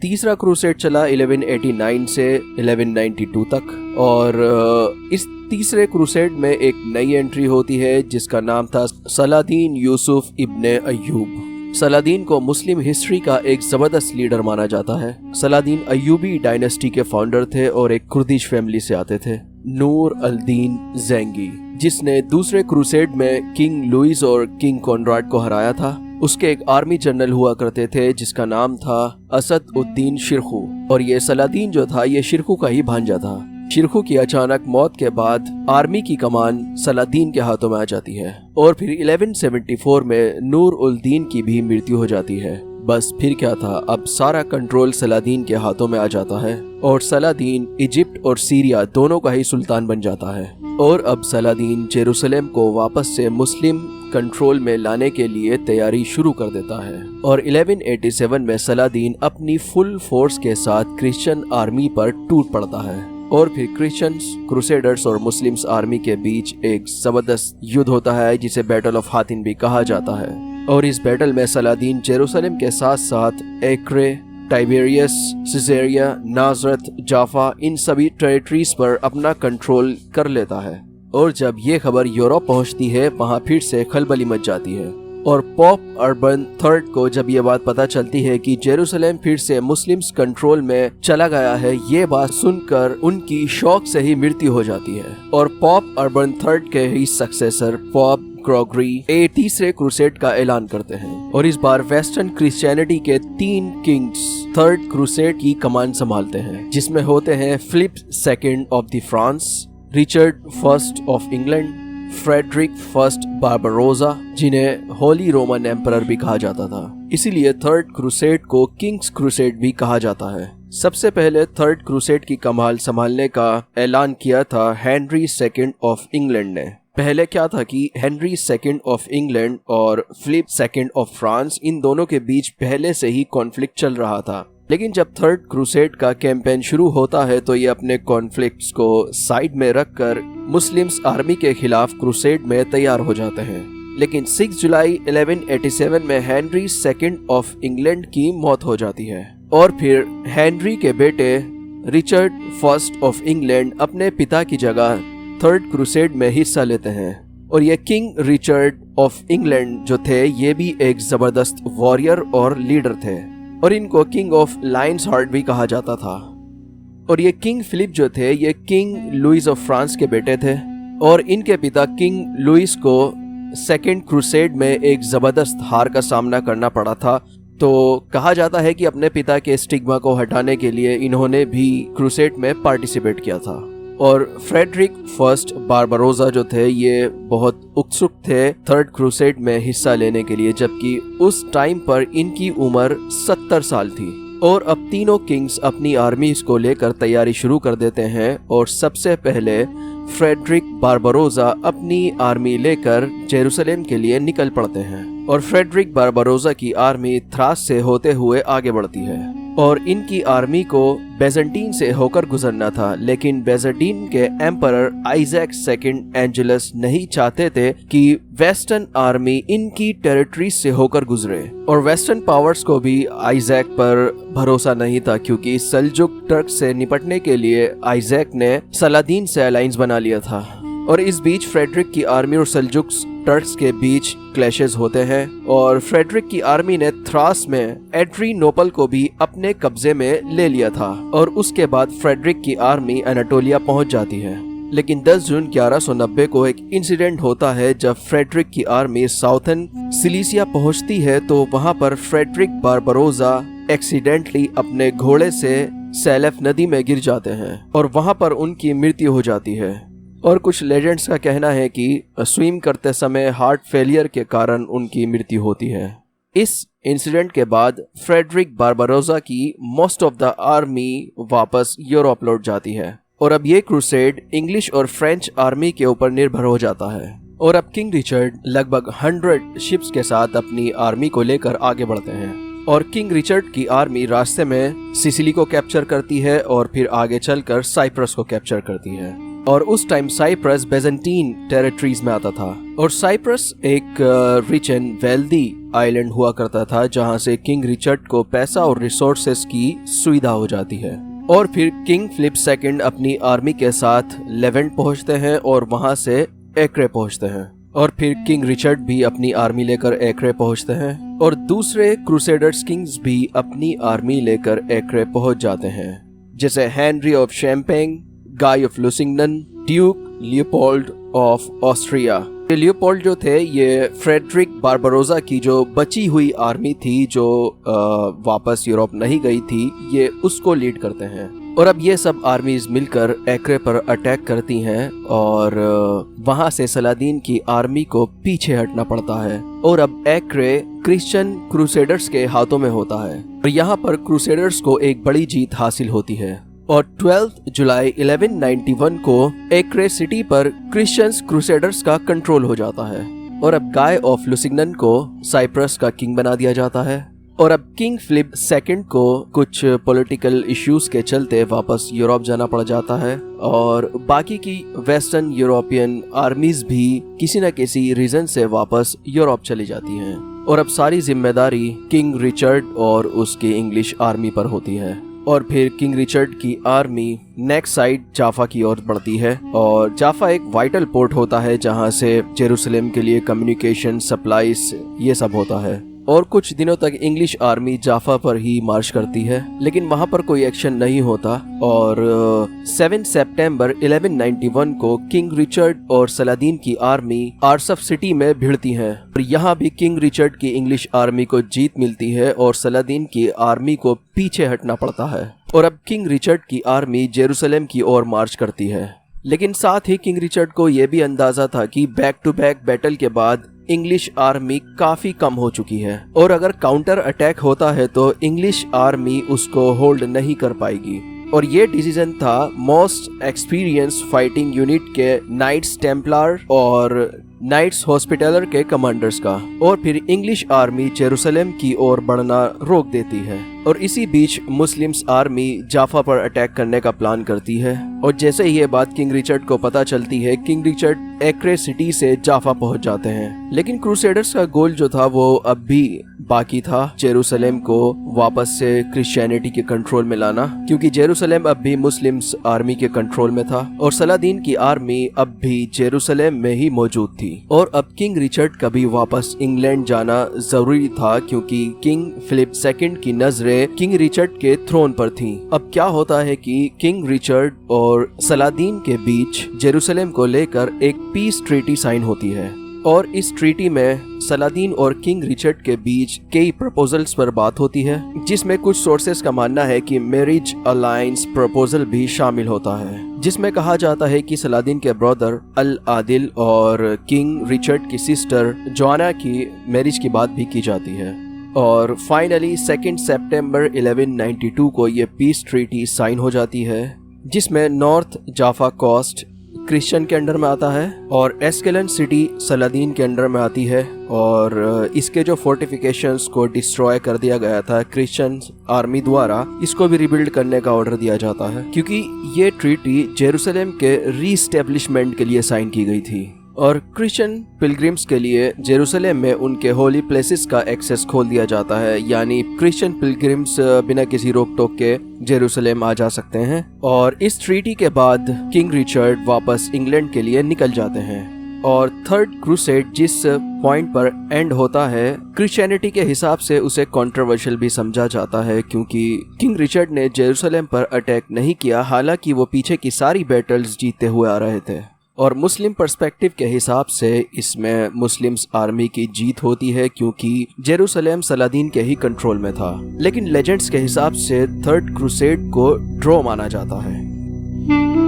तीसरा क्रूसेड चला 1189 से 1192 तक और इस तीसरे क्रूसेड में एक नई एंट्री होती है जिसका नाम था सलादीन यूसुफ इब्ने अय्यूब। सलादीन को मुस्लिम हिस्ट्री का एक जबरदस्त लीडर माना जाता है। सलादीन अय्यूबी डायनेस्टी के फाउंडर थे और एक कुर्दिश फैमिली से आते थे। नूर अल-दीन ज़ेंगी, जिसने दूसरे क्रूसेड में किंग लुइस और किंग कॉनराड को हराया था, उसके एक आर्मी जनरल हुआ करते थे जिसका नाम था असद उद्दीन शिरखू। और ये सलादीन जो था ये शिरखू का ही भांजा था। शिरखू की अचानक मौत के बाद आर्मी की कमान सलादीन के हाथों में आ जाती है और फिर 1174 में नूर उल दीन की भी मृत्यु हो जाती है। बस फिर क्या था, अब सारा कंट्रोल सलादीन के हाथों में आ जाता है और सलादीन इजिप्ट और सीरिया दोनों का ही सुल्तान बन जाता है। और अब सलादीन जेरूसलम को वापस से मुस्लिम कंट्रोल में लाने के लिए तैयारी शुरू कर देता है और 1187 में सलादीन अपनी फुल फोर्स के साथ क्रिश्चियन आर्मी पर टूट पड़ता है और फिर क्रिश्चियंस, क्रूसेडर्स और मुस्लिम्स आर्मी के बीच एक जबरदस्त युद्ध होता है जिसे बैटल ऑफ हातिन भी कहा जाता है। और इस बैटल में सलादीन जेरूसलम के साथ साथ एक्रे, टाइबेरियस, सिजेरिया, नाजरत, जाफा इन सभी टेरिटरीज पर अपना कंट्रोल कर लेता है। और जब ये खबर यूरोप पहुंचती है वहां फिर से खलबली मच जाती है और पोप अर्बन III को जब ये बात पता चलती है कि जेरूसलम फिर से मुस्लिम्स कंट्रोल में चला गया है, ये बात सुनकर उनकी शौक से ही मृत्यु हो जाती है और पोप अर्बन III के ही सक्सेसर पोप ग्रेगरी तीसरे क्रूसेड का ऐलान करते हैं। और इस बार वेस्टर्न क्रिश्चियनिटी के 3 किंग्स थर्ड क्रूसेड की कमान संभालते हैं, जिसमें होते हैं Philip II of the France, Richard I of England, Frederick I Barbarossa, जिन्हें होली रोमन एम्परर भी कहा जाता था। इसीलिए थर्ड क्रूसेड को किंग्स क्रूसेड भी कहा जाता है। सबसे पहले थर्ड क्रूसेड की कमान संभालने का ऐलान किया था हेनरी II ऑफ इंग्लैंड ने। पहले क्या था कि हेनरी II ऑफ इंग्लैंड और फिलिप II ऑफ फ्रांस, इन दोनों के बीच पहले से ही कॉन्फ्लिक्ट चल रहा था। लेकिन जब थर्ड क्रूसेड का कैंपेन शुरू होता है तो ये अपने कॉन्फ्लिक्ट्स को साइड में रखकर मुस्लिम्स आर्मी के खिलाफ क्रूसेड में तैयार हो जाते हैं। लेकिन 6 जुलाई 1187 में हेनरी II ऑफ इंग्लैंड की मौत हो जाती है और फिर हेनरी के बेटे रिचर्ड I ऑफ इंग्लैंड अपने पिता की जगह थर्ड क्रूसेड में हिस्सा लेते हैं। और ये किंग रिचर्ड ऑफ इंग्लैंड जो थे ये भी एक जबरदस्त वॉरियर और लीडर थे और इनको किंग ऑफ लायंस हार्ट भी कहा जाता था। और ये किंग फिलिप जो थे ये किंग लुइस ऑफ फ्रांस के बेटे थे और इनके पिता किंग लुइस को सेकेंड क्रूसेड में एक जबरदस्त हार का सामना करना पड़ा था। तो कहा जाता है कि अपने पिता के स्टिग्मा को हटाने के लिए इन्होंने भी क्रूसेड में पार्टिसिपेट किया था। और फ्रेडरिक I बारबरोसा जो थे ये बहुत उत्सुक थे थर्ड क्रूसेड में हिस्सा लेने के लिए, जबकि उस टाइम पर इनकी उम्र 70 साल थी। और अब तीनों किंग्स अपनी आर्मीज को लेकर तैयारी शुरू कर देते हैं और सबसे पहले फ्रेडरिक बारबरोसा अपनी आर्मी लेकर जेरूसलम के लिए निकल पड़ते हैं और फ्रेडरिक बारबरोसा की आर्मी थ्रास से होते हुए आगे बढ़ती है और इनकी आर्मी को बेजेंटीन से होकर गुजरना था। लेकिन बेजेंटीन के एम्परर आइजैक II एंजेलस नहीं चाहते थे कि वेस्टर्न आर्मी इनकी टेरिटरी से होकर गुजरे और वेस्टर्न पावर्स को भी आइजैक पर भरोसा नहीं था, क्योंकि सल्जुक टर्क से निपटने के लिए आइजैक ने सलादीन से अलायंस बना लिया था। और इस बीच फ्रेडरिक की आर्मी और सल्जुक टर्क्स के बीच क्लैशेस होते हैं और फ्रेडरिक की आर्मी ने थ्रास में एड्रिनोपल को भी अपने कब्जे में ले लिया था और उसके बाद फ्रेडरिक की आर्मी एनाटोलिया पहुंच जाती है। लेकिन 10 जून 1190 को एक इंसिडेंट होता है जब फ्रेडरिक की आर्मी साउथर्न सिलिसिया पहुंचती है तो वहां पर फ्रेडरिक बारबरोसा एक्सीडेंटली अपने घोड़े से सेलेफ नदी में गिर जाते हैं और वहां पर उनकी मृत्यु हो जाती है। और कुछ लेजेंड्स का कहना है कि स्विम करते समय हार्ट फेलियर के कारण उनकी मृत्यु होती है। इस इंसिडेंट के बाद फ्रेडरिक बारबरोसा की मोस्ट ऑफ द आर्मी वापस यूरोप लौट जाती है और अब ये क्रूसेड इंग्लिश और फ्रेंच आर्मी के ऊपर निर्भर हो जाता है। और अब किंग रिचर्ड लगभग 100 शिप्स के साथ अपनी आर्मी को लेकर आगे बढ़ते हैं और किंग रिचर्ड की आर्मी रास्ते में सिसिली को कैप्चर करती है और फिर आगे चलकर साइप्रस को कैप्चर करती है। और उस टाइम साइप्रस बेजेंटीन टेरिटरीज में आता था। और साइप्रस एक रिच एंड वेल्दी आइलैंड हुआ करता था जहां से किंग रिचर्ड को पैसा और रिसोर्सेस की सुविधा हो जाती है। और फिर किंग फिलिप II अपनी आर्मी के साथ लेवेंट पहुंचते हैं और वहां से एक्रे पहुंचते हैं। और फिर किंग रिचर्ड भी अपनी आर्मी लेकर एक्रे पहुंचते हैं और दूसरे क्रूसेडर्स किंग्स भी अपनी आर्मी लेकर एक्रे पहुंच जाते हैं, जैसे Henry of Champagne, Guy of Lusignan, duke Leopold of Austria. Leopold जो थे ये फ्रेडरिक बारबरोसा की जो बची हुई आर्मी थी जो वापस यूरोप नहीं गई थी, ये उसको लीड करते हैं। और अब ये सब आर्मीज मिलकर एक्रे पर अटैक करती हैं और वहां से सलादीन की आर्मी को पीछे हटना पड़ता है। और अब एक्रे क्रिश्चियन क्रूसेडर्स के हाथों में होता है और यहाँ पर क्रूसेडर्स को एक बड़ी जीत हासिल होती है। और 12 जुलाई 1191 को एक्रे सिटी पर क्रिश्चियंस क्रूसेडर्स का कंट्रोल हो जाता है और अब गाय ऑफ लुसिंगडन को साइप्रस का किंग बना दिया जाता है। और अब किंग फिलिप II को कुछ पॉलिटिकल इश्यूज के चलते वापस यूरोप जाना पड़ जाता है और बाकी की वेस्टर्न यूरोपियन आर्मीज भी किसी न किसी रीजन से वापस यूरोप चली जाती हैं। और अब सारी जिम्मेदारी किंग रिचर्ड और उसकी इंग्लिश आर्मी पर होती है। और फिर किंग रिचर्ड की आर्मी नेक्स्ट साइड जाफा की ओर बढ़ती है और जाफा एक वाइटल पोर्ट होता है जहां से जेरूसलम के लिए कम्युनिकेशन, सप्लाईज ये सब होता है। और कुछ दिनों तक इंग्लिश आर्मी जाफा पर ही मार्च करती है, लेकिन वहां पर कोई एक्शन नहीं होता। और 7 सितंबर 1191 को किंग रिचर्ड और सलादीन की आर्मी आर्सफ सिटी में भिड़ती है और यहाँ भी किंग रिचर्ड की इंग्लिश आर्मी को जीत मिलती है और सलादीन की आर्मी को पीछे हटना पड़ता है। और अब किंग रिचर्ड की आर्मी जेरूसलम की ओर मार्च करती है, लेकिन साथ ही किंग रिचर्ड को यह भी अंदाजा था कि बैक टू बैक बैटल के बाद इंग्लिश आर्मी काफी कम हो चुकी है और अगर काउंटर अटैक होता है तो इंग्लिश आर्मी उसको होल्ड नहीं कर पाएगी। और ये डिसीजन था मोस्ट एक्सपीरियंस फाइटिंग यूनिट के नाइट्स टेम्पलर और नाइट्स हॉस्पिटलर के कमांडर्स का। और फिर इंग्लिश आर्मी जेरूसलम की ओर बढ़ना रोक देती है और इसी बीच मुस्लिम्स आर्मी जाफा पर अटैक करने का प्लान करती है। और जैसे ही ये बात किंग रिचर्ड को पता चलती है, किंग रिचर्ड एक्रे सिटी से जाफा पहुंच जाते हैं। लेकिन क्रूसेडर्स का गोल जो था वो अब भी बाकी था, जेरूसलम को वापस से क्रिश्चियनिटी के कंट्रोल में लाना, क्योंकि जेरूसलम अब भी मुस्लिम्स आर्मी के कंट्रोल में था और सलादीन की आर्मी अब भी जेरूसलम में ही मौजूद थी। और अब किंग रिचर्ड का भी वापस इंग्लैंड जाना जरूरी था क्योंकि किंग फिलिप II की नजरें किंग रिचर्ड के थ्रोन पर थी। अब क्या होता है कि किंग रिचर्ड और सलादीन के बीच जेरूसलम को लेकर एक पीस ट्रीटी साइन होती है और इस ट्रीटी में सलादीन और किंग रिचर्ड के बीच कई प्रपोजल्स पर बात होती है, जिसमें कुछ सोर्सेस का मानना है कि मैरिज अलायंस प्रपोजल भी शामिल होता है, जिसमें कहा जाता है कि सलादीन के ब्रदर अल आदिल और किंग रिचर्ड की सिस्टर जोआना की मैरिज की बात भी की जाती है। और फाइनली 2 सितंबर 1192 को ये पीस ट्रीटी साइन हो जाती है, जिसमें नॉर्थ जाफा कोस्ट क्रिश्चियन के अंडर में आता है और एस्केलन सिटी सलादीन के अंडर में आती है और इसके जो फोर्टिफिकेशंस को डिस्ट्रॉय कर दिया गया था क्रिश्चियन आर्मी द्वारा, इसको भी रिबिल्ड करने का ऑर्डर दिया जाता है, क्योंकि ये ट्रीटी जेरूसलम के रीस्टेब्लिशमेंट के लिए साइन की गई थी और क्रिश्चियन पिलग्रिम्स के लिए जेरूसलम में उनके होली प्लेसेस का एक्सेस खोल दिया जाता है, यानी क्रिश्चियन पिलग्रिम्स बिना किसी रोक टोक के जेरूसलम आ जा सकते हैं। और इस ट्रीटी के बाद किंग रिचर्ड वापस इंग्लैंड के लिए निकल जाते हैं और थर्ड क्रूसेड जिस पॉइंट पर एंड होता है, क्रिश्चियनिटी के हिसाब से उसे कंट्रोवर्शियल भी समझा जाता है, क्योंकि किंग रिचर्ड ने जेरूसलम पर अटैक नहीं किया, हालांकि वो पीछे की सारी बैटल्स जीतते हुए आ रहे थे। और मुस्लिम पर्सपेक्टिव के हिसाब से इसमें मुस्लिम्स आर्मी की जीत होती है क्योंकि जेरूसलम सलादीन के ही कंट्रोल में था, लेकिन लेजेंड्स के हिसाब से थर्ड क्रूसेड को ड्रॉ माना जाता है।